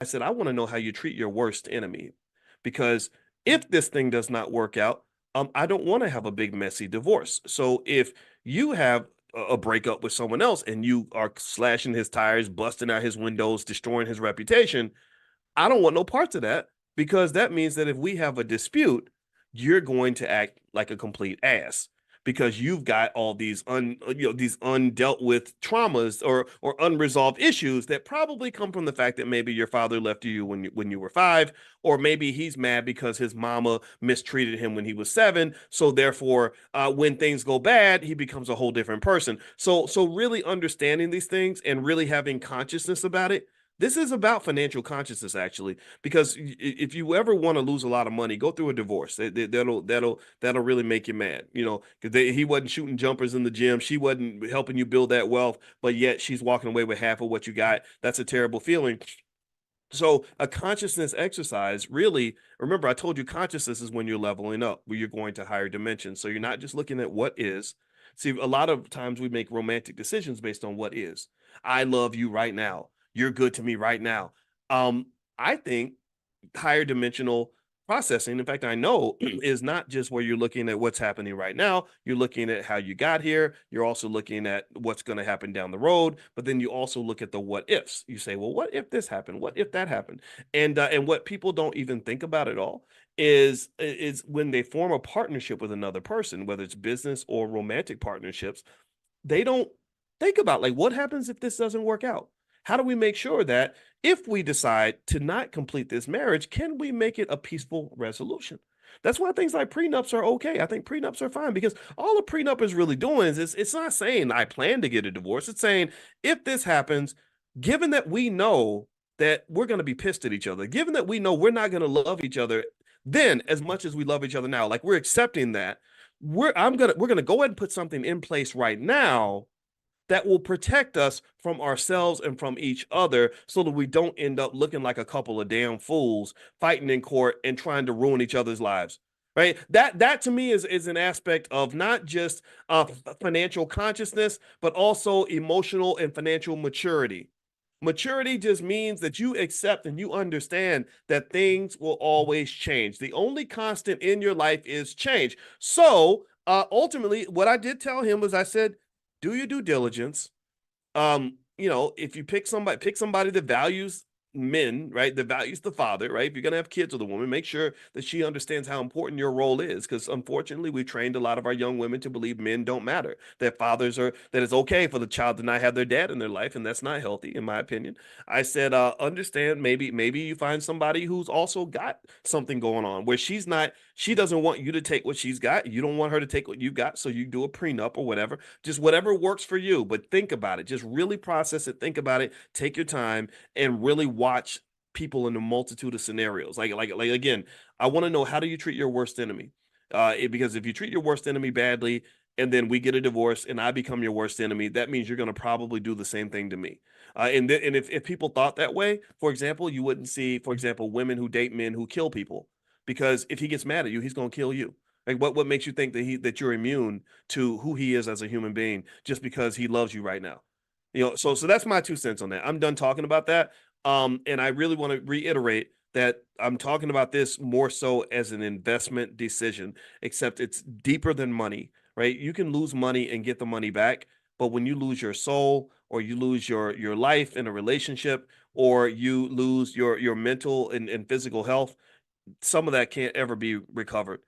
I said, I want to know how you treat your worst enemy. Because if this thing does not work out, I don't want to have a big, messy divorce. So if you have a breakup with someone else and you are slashing his tires, busting out his windows, destroying his reputation, I don't want no parts of that because that means that if we have a dispute, you're going to act like a complete ass because you've got all these these undealt with traumas or unresolved issues that probably come from the fact that maybe your father left you when you were 5, or maybe he's mad because his mama mistreated him when he was 7, so therefore when things go bad he becomes a whole different person. So really understanding these things and really having consciousness about it, this is about financial consciousness, actually, because if you ever want to lose a lot of money, go through a divorce. That'll really make you mad, because he wasn't shooting jumpers in the gym, she wasn't helping you build that wealth, but yet she's walking away with half of what you got. That's a terrible feeling. So a consciousness exercise, really, remember I told you consciousness is when you're leveling up, where you're going to higher dimensions. So you're not just looking at what is. See, a lot of times we make romantic decisions based on what is. I love you right now. You're good to me right now. Um, I think higher dimensional processing, in fact, I know, is not just where you're looking at what's happening right now. You're looking at how you got here. You're also looking at what's going to happen down the road. But then you also look at the what ifs. You say, well, what if this happened? What if that happened? And what people don't even think about at all is when they form a partnership with another person, whether it's business or romantic partnerships, they don't think about, like, what happens if this doesn't work out? How do we make sure that if we decide to not complete this marriage, can we make it a peaceful resolution? That's why things like prenups are okay. I think prenups are fine because all a prenup is really doing is it's not saying I plan to get a divorce. It's saying if this happens, given that we know that we're going to be pissed at each other, given that we know we're not going to love each other then as much as we love each other now, like we're accepting that, we're gonna go ahead and put something in place right now that will protect us from ourselves and from each other so that we don't end up looking like a couple of damn fools fighting in court and trying to ruin each other's lives. Right? That to me is an aspect of not just financial consciousness, but also emotional and financial maturity. Maturity just means that you accept and you understand that things will always change. The only constant in your life is change. So ultimately, what I did tell him was I said, do your due diligence. If you pick somebody that values men, right? That values the father, right? If you're gonna have kids with a woman, make sure that she understands how important your role is. Because unfortunately, we trained a lot of our young women to believe men don't matter. That it's okay for the child to not have their dad in their life, and that's not healthy, in my opinion. I said, understand, maybe you find somebody who's also got something going on where she doesn't want you to take what she's got. You don't want her to take what you got, so you do a prenup or whatever, just whatever works for you. But think about it, just really process it, think about it, take your time, and really watch people in a multitude of scenarios. Like again, I want to know, how do you treat your worst enemy? Because if you treat your worst enemy badly, and then we get a divorce and I become your worst enemy, that means you're going to probably do the same thing to me. And if people thought that way, for example, you wouldn't see, for example, women who date men who kill people, because if he gets mad at you, he's going to kill you. Like what makes you think that you're immune to who he is as a human being just because he loves you right now? So that's my 2 cents on that. I'm done talking about that. And I really want to reiterate that I'm talking about this more so as an investment decision, except it's deeper than money, right? You can lose money and get the money back, but when you lose your soul or you lose your life in a relationship or you lose your mental and physical health, some of that can't ever be recovered.